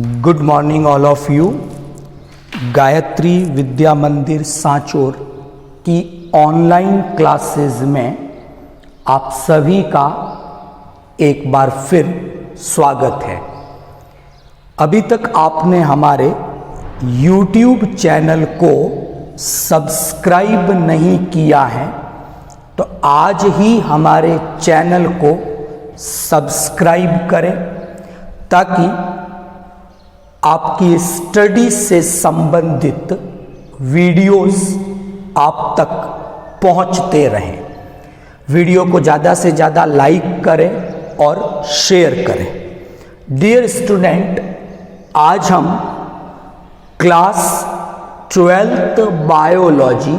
Good morning all of you. Gayatri Vidya Mandir Sanchore की online classes में आप सभी का एक बार फिर स्वागत है। अभी तक आपने हमारे YouTube चैनल को सब्सक्राइब नहीं किया है तो आज ही हमारे चैनल को सब्सक्राइब करें ताकि आपकी स्टडी से संबंधित वीडियोस आप तक पहुंचते रहें। वीडियो को ज़्यादा से ज़्यादा लाइक करें और शेयर करें। डियर स्टूडेंट, आज हम क्लास 12th बायोलॉजी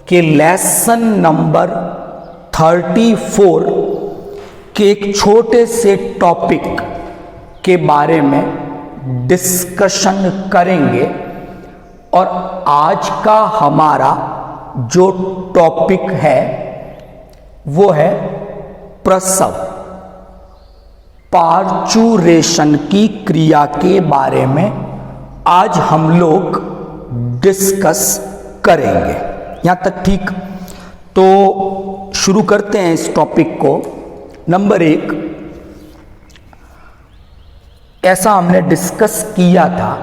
के लेसन नंबर 34 के एक छोटे से टॉपिक के बारे में डिस्कशन करेंगे। और आज का हमारा जो टॉपिक है वो है प्रसव, पार्चुरेशन की क्रिया के बारे में आज हम लोग डिस्कस करेंगे। यहाँ तक ठीक? तो शुरू करते हैं इस टॉपिक को। नंबर 1, ऐसा हमने डिस्कस किया था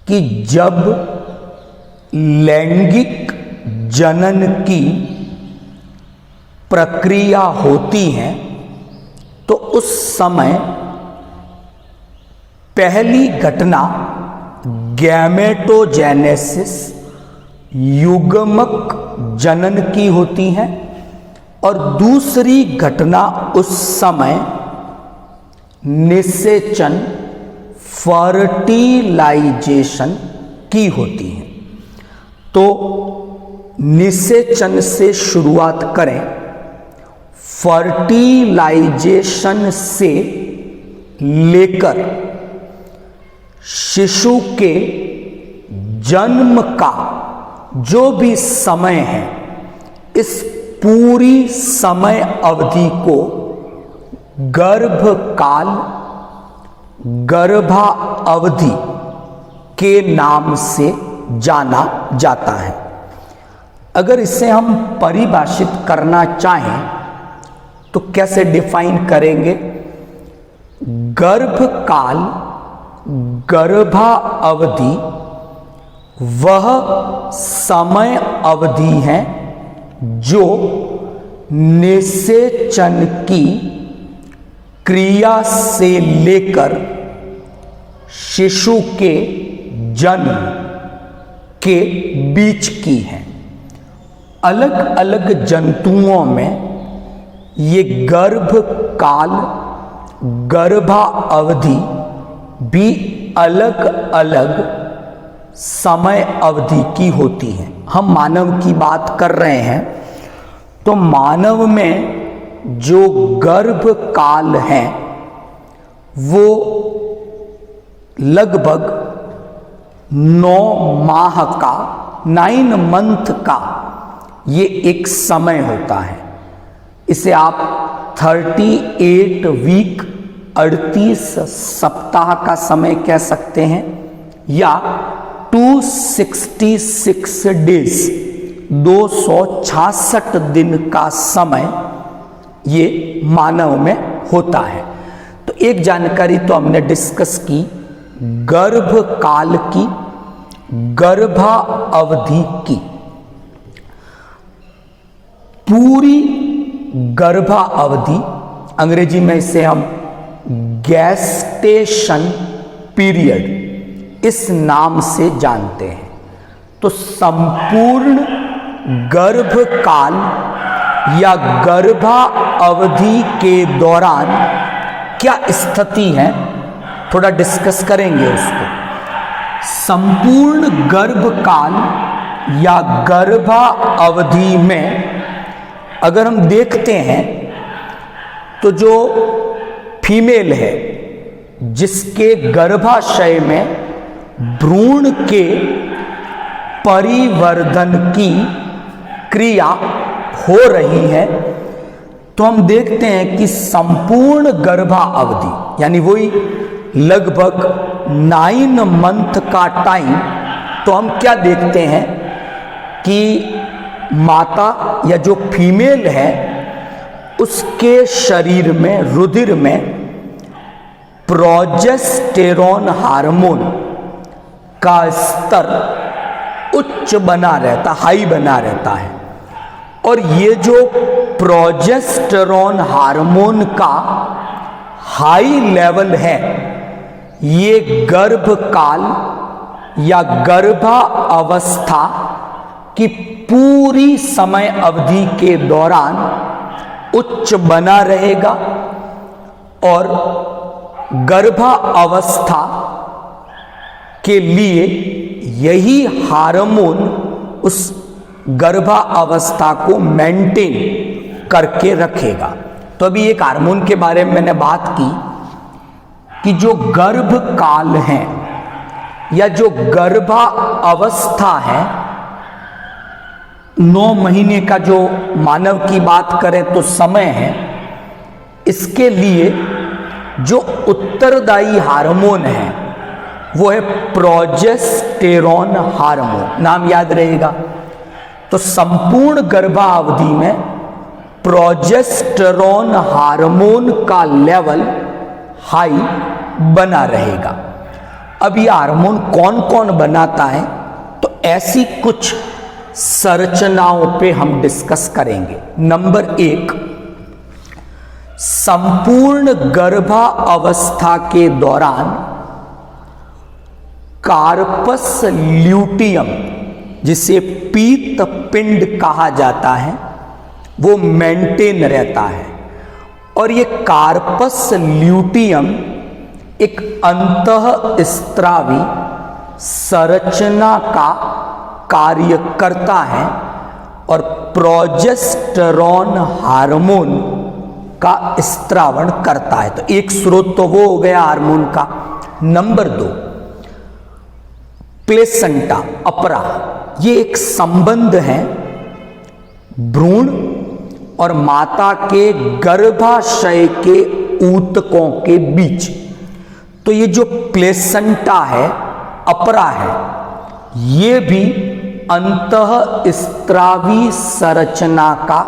कि जब लैंगिक जनन की प्रक्रिया होती है तो उस समय पहली घटना गैमेटोजेनेसिस युग्मक जनन की होती है और दूसरी घटना उस समय निषेचन फर्टिलाइजेशन की होती है। तो निषेचन से शुरुआत करें। फर्टिलाइजेशन से लेकर शिशु के जन्म का जो भी समय है, इस पूरी समय अवधि को गर्भकाल, गर्भा अवधि के नाम से जाना जाता है। अगर इसे हम परिभाषित करना चाहें तो कैसे डिफाइन करेंगे? गर्भकाल, गर्भा अवधि वह समय अवधि है जो निषेचन की क्रिया से लेकर शिशु के जन्म के बीच की है। अलग अलग जंतुओं में ये गर्भकाल, गर्भा अवधि भी अलग अलग समय अवधि की होती है। हम मानव की बात कर रहे हैं तो मानव में जो गर्भकाल है वो लगभग 9 माह का, 9 मंथ का ये एक समय होता है। इसे आप 38 वीक, 38 सप्ताह का समय कह सकते हैं या 266 डेज, 266 दिन का समय ये मानव में होता है। तो एक जानकारी तो हमने डिस्कस की गर्भकाल की, गर्भा अवधि की। पूरी गर्भा अवधि, अंग्रेजी में इसे हम गैस्टेशन पीरियड इस नाम से जानते हैं। तो संपूर्ण गर्भकाल या गर्भा अवधि के दौरान क्या स्थिति है, थोड़ा डिस्कस करेंगे उसको। संपूर्ण गर्भकाल या गर्भा अवधि में अगर हम देखते हैं तो जो फीमेल है जिसके गर्भाशय में भ्रूण के परिवर्धन की क्रिया हो रही है, तो हम देखते हैं कि संपूर्ण गर्भा अवधि यानी वही लगभग 9 मंथ का टाइम, तो हम क्या देखते हैं कि माता या जो फीमेल है उसके शरीर में, रुधिर में प्रोजेस्टेरॉन हार्मोन का स्तर उच्च बना रहता, हाई बना रहता है। और ये जो प्रोजेस्टेरॉन हार्मोन का हाई लेवल है, ये गर्भकाल या गर्भावस्था की पूरी समय अवधि के दौरान उच्च बना रहेगा और गर्भावस्था के लिए यही हार्मोन उस गर्भावस्था को मेंटेन करके रखेगा। तो अभी एक हार्मोन के बारे में मैंने बात की कि जो गर्भकाल है या जो गर्भावस्था है, 9 महीने का जो मानव की बात करें तो समय है, इसके लिए जो उत्तरदायी हार्मोन है वो है प्रोजेस्टेरॉन हार्मोन। नाम याद रहेगा। तो संपूर्ण गर्भावधि में प्रोजेस्टेरॉन हार्मोन का लेवल हाई बना रहेगा। अब ये हार्मोन कौन कौन बनाता है, तो ऐसी कुछ संरचनाओं पे हम डिस्कस करेंगे। नंबर 1, संपूर्ण गर्भावस्था के दौरान कार्पस ल्यूटियम, जिसे पीत पिंड कहा जाता है, वो मेंटेन रहता है। और ये कार्पस ल्यूटियम एक अंतःस्त्रावी संरचना का कार्य करता है और प्रोजेस्टेरॉन हार्मोन का स्त्रावण करता है। तो एक स्रोत तो वो हो गया हार्मोन का। नंबर 2, प्लेसेंटा, अपरा, ये एक संबंध है भ्रूण और माता के गर्भाशय के ऊतकों के बीच। तो ये जो प्लेसेंटा है, अपरा है, ये भी अंतःस्त्रावी संरचना का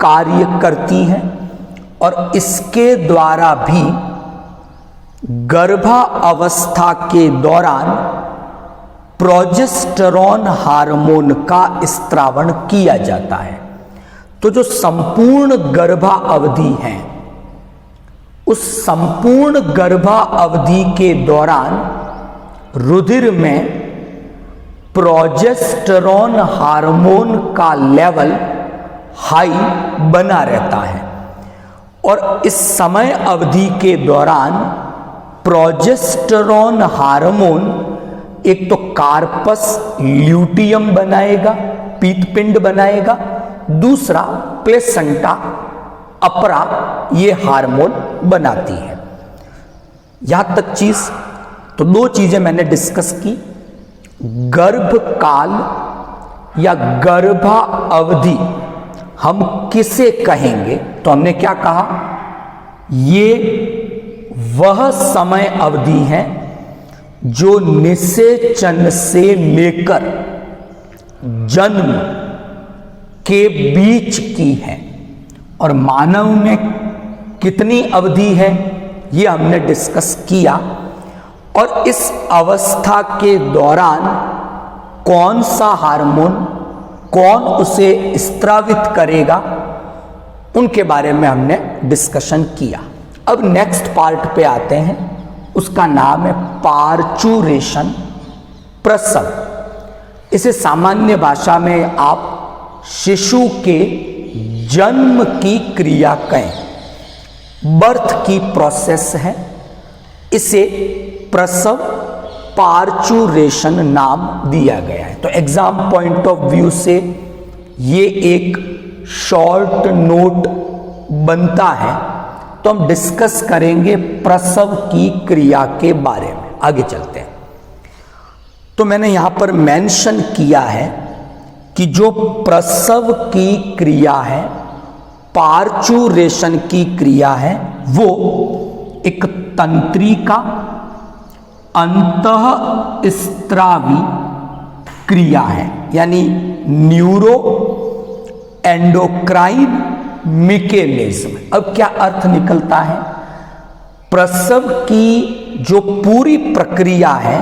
कार्य करती है और इसके द्वारा भी गर्भावस्था के दौरान प्रोजेस्टेरॉन हार्मोन का स्त्रावण किया जाता है। तो जो संपूर्ण गर्भावधि है, उस संपूर्ण गर्भावधि के दौरान रुधिर में प्रोजेस्टेरॉन हार्मोन का लेवल हाई बना रहता है और इस समय अवधि के दौरान प्रोजेस्टेरॉन हार्मोन एक तो कार्पस ल्यूटियम बनाएगा, पीतपिंड बनाएगा, दूसरा प्लेसेंटा, अपरा, ये हार्मोन बनाती है। यहां तक चीज, तो 2 चीजें मैंने डिस्कस की। गर्भकाल या गर्भा अवधि हम किसे कहेंगे, तो हमने क्या कहा, ये वह समय अवधि है जो निषेचन से लेकर जन्म के बीच की है। और मानव में कितनी अवधि है ये हमने डिस्कस किया। और इस अवस्था के दौरान कौन सा हार्मोन, कौन उसे स्त्रावित करेगा, उनके बारे में हमने डिस्कशन किया। अब नेक्स्ट पार्ट पे आते हैं, उसका नाम है पार्चुरेशन, प्रसव। इसे सामान्य भाषा में आप शिशु के जन्म की क्रिया कहें, बर्थ की प्रोसेस है, इसे प्रसव, पार्चुरेशन नाम दिया गया है। तो एग्जाम पॉइंट ऑफ व्यू से ये एक शॉर्ट नोट बनता है, तो हम डिस्कस करेंगे प्रसव की क्रिया के बारे में। आगे चलते हैं। तो मैंने यहां पर मेंशन किया है कि जो प्रसव की क्रिया है, पार्चुरेशन की क्रिया है, वो एक तंत्रिका अंतःस्त्रावी क्रिया है, यानी न्यूरो एंडोक्राइन मैकेनिज्म। अब क्या अर्थ निकलता है? प्रसव की जो पूरी प्रक्रिया है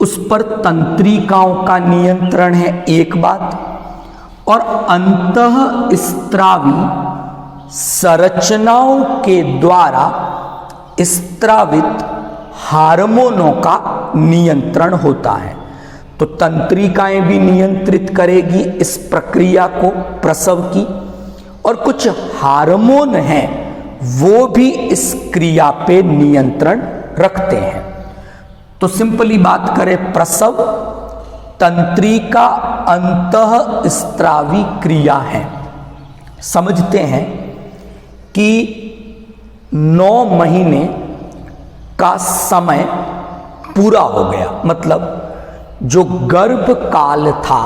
उस पर तंत्रिकाओं का नियंत्रण है एक बात, और अंतःस्त्रावी संरचनाओं के द्वारा स्त्रावित हार्मोनों का नियंत्रण होता है। तो तंत्रिकाएं भी नियंत्रित करेगी इस प्रक्रिया को प्रसव की, और कुछ हार्मोन हैं वो भी इस क्रिया पे नियंत्रण रखते हैं। तो सिंपली बात करें, प्रसव तंत्रिका अंतःस्त्रावी क्रिया है। समझते हैं कि 9 महीने का समय पूरा हो गया, मतलब जो गर्भ काल था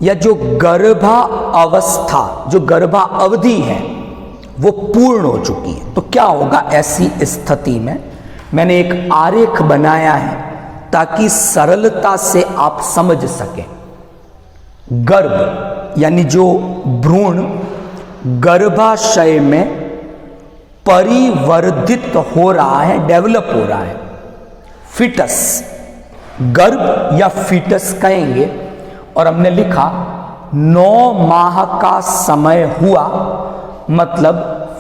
या जो गर्भावस्था, जो गर्भा अवधि है वो पूर्ण हो चुकी है। तो क्या होगा ऐसी स्थिति में? मैंने एक आरेख बनाया है ताकि सरलता से आप समझ सकें। गर्भ यानी जो भ्रूण गर्भाशय में परिवर्धित हो रहा है, डेवलप हो रहा है, फीटस, गर्भ या फीटस कहेंगे, और हमने लिखा 9 माह का समय हुआ, मतलब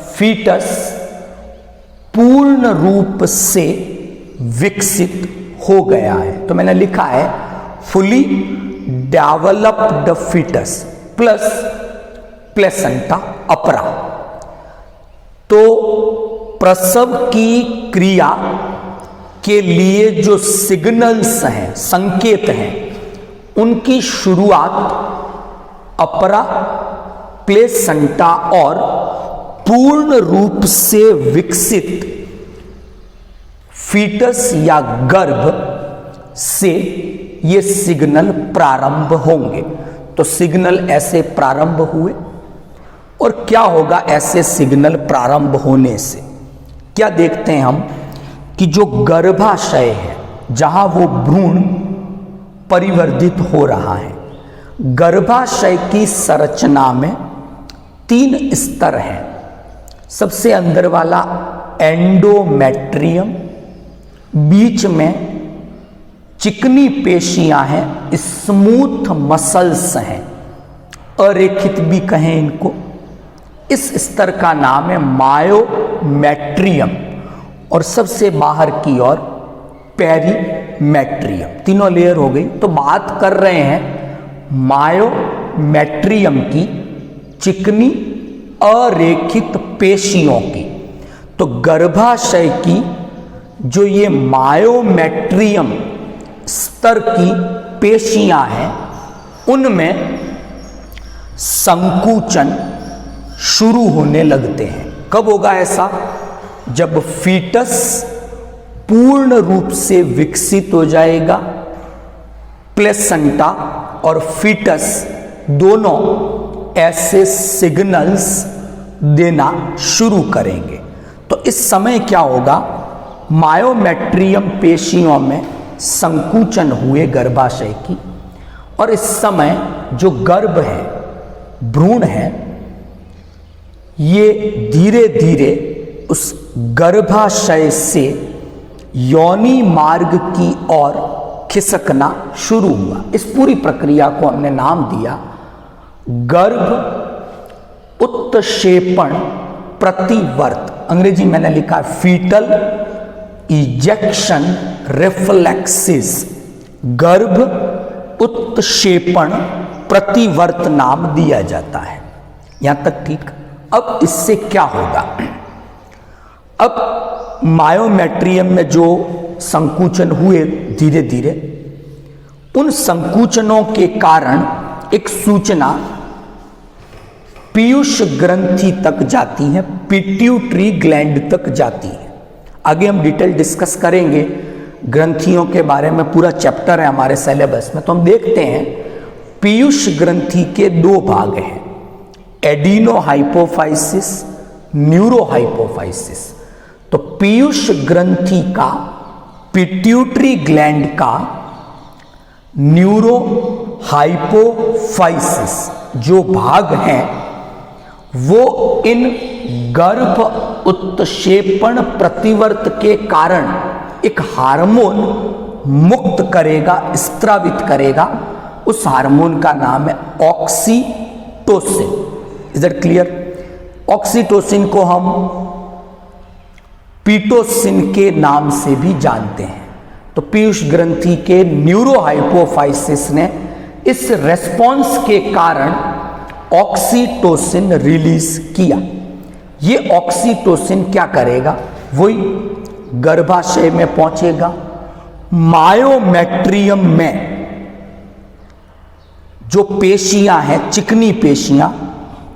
फीटस पूर्ण रूप से विकसित हो गया है। तो मैंने लिखा है fully developed foetus plus placenta अपरा। तो प्रसव की क्रिया के लिए जो सिग्नल्स हैं, संकेत हैं, उनकी शुरुआत अपरा, प्लेसेंटा और पूर्ण रूप से विकसित फीटस या गर्भ से ये सिग्नल प्रारंभ होंगे। तो सिग्नल ऐसे प्रारंभ हुए, और क्या होगा ऐसे सिग्नल प्रारंभ होने से? क्या देखते हैं हम कि जो गर्भाशय है जहां वो भ्रूण परिवर्धित हो रहा है, गर्भाशय की संरचना में 3 स्तर हैं। सबसे अंदर वाला एंडोमेट्रियम, बीच में चिकनी पेशियां हैं, स्मूथ मसल्स हैं, अरेखित भी कहें इनको। इस स्तर का नाम है मायोमेट्रियम, और सबसे बाहर की ओर पेरीमेट्रियम। तीनों लेयर हो गई। तो बात कर रहे हैं मायोमेट्रियम की, चिकनी अरेखित पेशियों की। तो गर्भाशय की जो ये मायोमेट्रियम स्तर की पेशियां हैं, उनमें संकुचन शुरू होने लगते हैं। कब होगा ऐसा? जब फीटस पूर्ण रूप से विकसित हो जाएगा, प्लेसेंटा और फीटस दोनों ऐसे सिग्नल्स देना शुरू करेंगे। तो इस समय क्या होगा? मायोमेट्रियम पेशियों में संकुचन हुए गर्भाशय की, और इस समय जो गर्भ है, भ्रूण है, ये धीरे धीरे उस गर्भाशय से योनि मार्ग की ओर खिसकना शुरू हुआ। इस पूरी प्रक्रिया को हमने नाम दिया गर्भ उत्क्षेपण प्रतिवर्त। अंग्रेजी मैंने लिखा फीटल इजेक्शन रिफ्लेक्सिस। गर्भ उत्क्षेपण प्रतिवर्त नाम दिया जाता है। यहां तक ठीक। अब इससे क्या होगा? अब मायोमेट्रियम में जो संकुचन हुए धीरे धीरे, उन संकुचनों के कारण एक सूचना पीयूष ग्रंथि तक जाती है, पिट्यूटरी ग्लैंड तक जाती है। आगे हम डिटेल डिस्कस करेंगे ग्रंथियों के बारे में, पूरा चैप्टर है हमारे सिलेबस में। तो हम देखते हैं पीयूष ग्रंथि के 2 भाग हैं, एडिनो हाइपोफाइसिस, न्यूरो हाइपोफाइसिस। तो पीयूष ग्रंथि का पिट्यूटरी ग्लैंड का न्यूरो हाइपोफाइसिस जो भाग है वो इन गर्भ उत्क्षेपण प्रतिवर्त के कारण एक हार्मोन मुक्त करेगा, स्त्रावित करेगा। उस हार्मोन का नाम है oxytocin. Is that clear? Oxytocin को हम पीटोसिन के नाम से भी जानते हैं। तो पीयूष ग्रंथि के न्यूरो हाइपोफाइसिस ने इस रेस्पॉन्स के कारण ऑक्सीटोसिन रिलीज किया। ये ऑक्सीटोसिन क्या करेगा? वही गर्भाशय में पहुंचेगा, मायोमेट्रियम में जो पेशियां हैं, चिकनी पेशियां,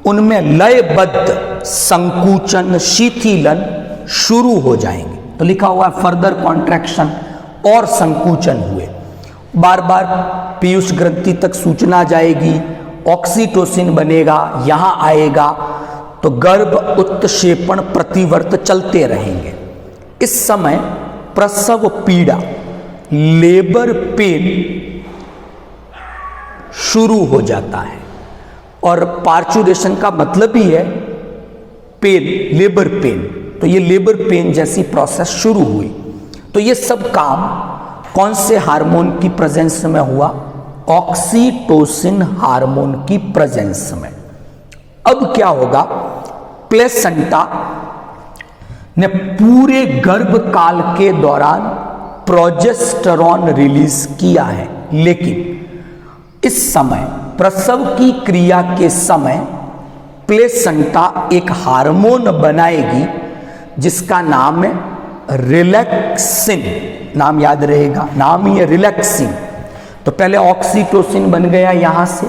उनमें लयबद्ध संकुचन, शिथिलन शुरू हो जाएंगे। तो लिखा हुआ है फर्दर कॉन्ट्रैक्शन और संकुचन हुए। बार बार पीयूष ग्रंथि तक सूचना जाएगी, ऑक्सीटोसिन बनेगा, यहां आएगा, तो गर्भ उत्क्षेपण प्रतिवर्त चलते रहेंगे। इस समय प्रसव पीड़ा, लेबर पेन शुरू हो जाता है। और पार्चुरेशन का मतलब ही है पेन, लेबर पेन। तो ये लेबर पेन जैसी प्रोसेस शुरू हुई। तो ये सब काम कौन से हार्मोन की प्रेजेंस में हुआ? ऑक्सीटोसिन हार्मोन की प्रेजेंस में। अब क्या होगा? प्लेसेंटा ने पूरे गर्भकाल के दौरान प्रोजेस्टेरॉन रिलीज किया है, लेकिन इस समय प्रसव की क्रिया के समय प्लेसेंटा एक हार्मोन बनाएगी जिसका नाम है रिलैक्सिन। नाम याद रहेगा, नाम ही है रिलैक्सिन। तो पहले ऑक्सीटोसिन बन गया यहां से,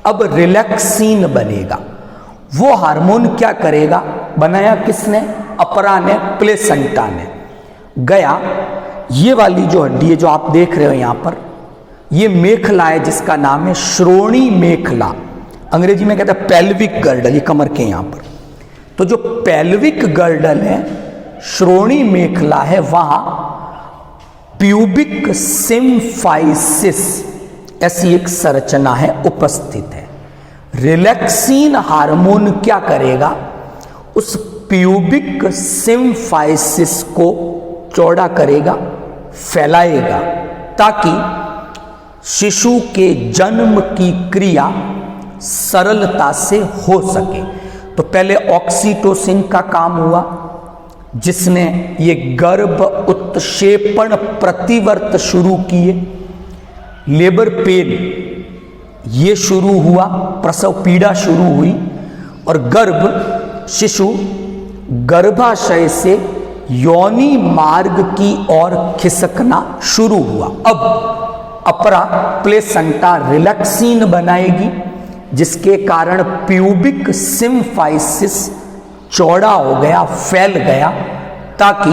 अब रिलैक्सिन बनेगा। वो हार्मोन क्या करेगा? बनाया किसने? अपरा ने, प्लेसेंटा ने। गया, ये वाली जो हड्डी है जो आप देख रहे हो यहां पर, ये मेखला है जिसका नाम है श्रोणी मेखला। अंग्रेजी में कहते हैं पेल्विक गर्डल, ये कमर के यहां पर। तो जो पेल्विक गर्डल है, श्रोणी मेखला है, वहां प्यूबिक सिम्फाइसिस ऐसी एक संरचना है, उपस्थित है। रिलैक्सिन हार्मोन क्या करेगा? उस प्यूबिक सिम्फाइसिस को चौड़ा करेगा, फैलाएगा, ताकि शिशु के जन्म की क्रिया सरलता से हो सके। तो पहले ऑक्सीटोसिन का काम हुआ जिसने ये गर्भ उत्क्षेपण प्रतिवर्त शुरू किए। लेबर पेन ये शुरू हुआ, प्रसव पीड़ा शुरू हुई, और गर्भ शिशु गर्भाशय से योनि मार्ग की ओर खिसकना शुरू हुआ। अब अपरा प्लेसेंटा रिलैक्सिन बनाएगी जिसके कारण प्यूबिक सिम्फाइसिस चौड़ा हो गया, फैल गया, ताकि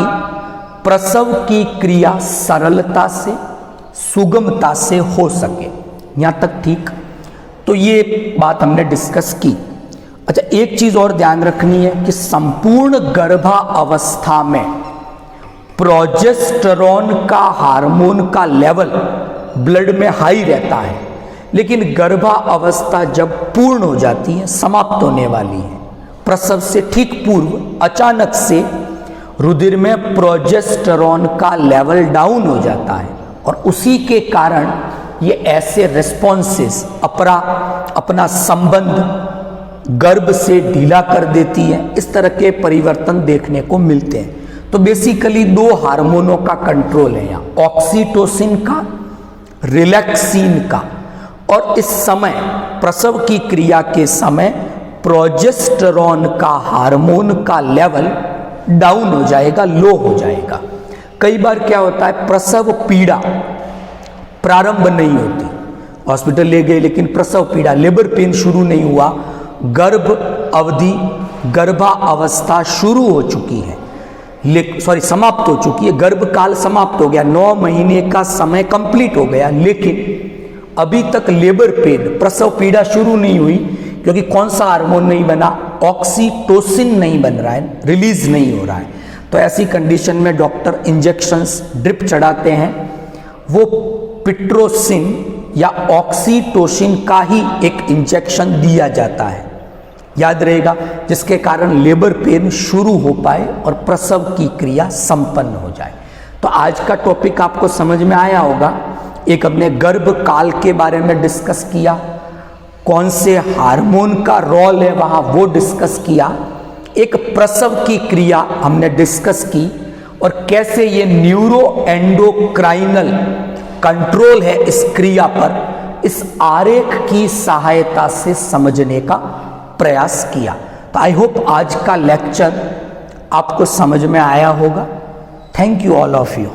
प्रसव की क्रिया सरलता से, सुगमता से हो सके। यहां तक ठीक? तो ये बात हमने डिस्कस की। अच्छा, एक चीज और ध्यान रखनी है कि संपूर्ण गर्भावस्था में प्रोजेस्टेरॉन का हार्मोन का लेवल ब्लड में हाई रहता है, लेकिन गर्भावस्था जब पूर्ण हो जाती है, समाप्त होने वाली है, प्रसव से ठीक पूर्व अचानक से रुधिर में प्रोजेस्टेरॉन का लेवल डाउन हो जाता है, और उसी के कारण ये ऐसे रिस्पॉन्सेस अपरा अपना संबंध गर्भ से ढीला कर देती है। इस तरह के परिवर्तन देखने को मिलते हैं। तो बेसिकली दो हार्मोनों का कंट्रोल है यहाँ, ऑक्सीटोसिन का, रिलैक्सिन का। और इस समय प्रसव की क्रिया के समय प्रोजेस्टेरॉन का हार्मोन का लेवल डाउन हो जाएगा, लो हो जाएगा। कई बार क्या होता है, प्रसव पीड़ा प्रारंभ नहीं होती, हॉस्पिटल ले गए लेकिन प्रसव पीड़ा, लेबर पेन शुरू नहीं हुआ, गर्भ अवधि, गर्भावस्था शुरू हो चुकी है, समाप्त हो चुकी है, गर्भकाल समाप्त हो गया, 9 महीने का समय कंप्लीट हो गया, लेकिन अभी तक लेबर पेन, प्रसव पीड़ा शुरू नहीं हुई, क्योंकि कौन सा हार्मोन नहीं बना? ऑक्सीटोसिन नहीं बन रहा है, रिलीज नहीं हो रहा है। तो ऐसी कंडीशन में डॉक्टर इंजेक्शंस ड्रिप चढ़ाते हैं, वो पिट्रोसिन या ऑक्सीटोसिन का ही एक इंजेक्शन दिया जाता है, याद रहेगा, जिसके कारण लेबर पेन शुरू हो पाए और प्रसव की क्रिया संपन्न हो जाए। तो आज का टॉपिक आपको समझ में आया होगा। एक हमने गर्भ काल के बारे में डिस्कस किया, कौन से हार्मोन का रोल है वहां वो डिस्कस किया, एक प्रसव की क्रिया हमने डिस्कस की और कैसे ये न्यूरो एंडोक्राइनल कंट्रोल है इस क्रिया पर, इस आरेख की सहायता से समझने का प्रयास किया। तो आई होप आज का लेक्चर आपको समझ में आया होगा। Thank you all of you.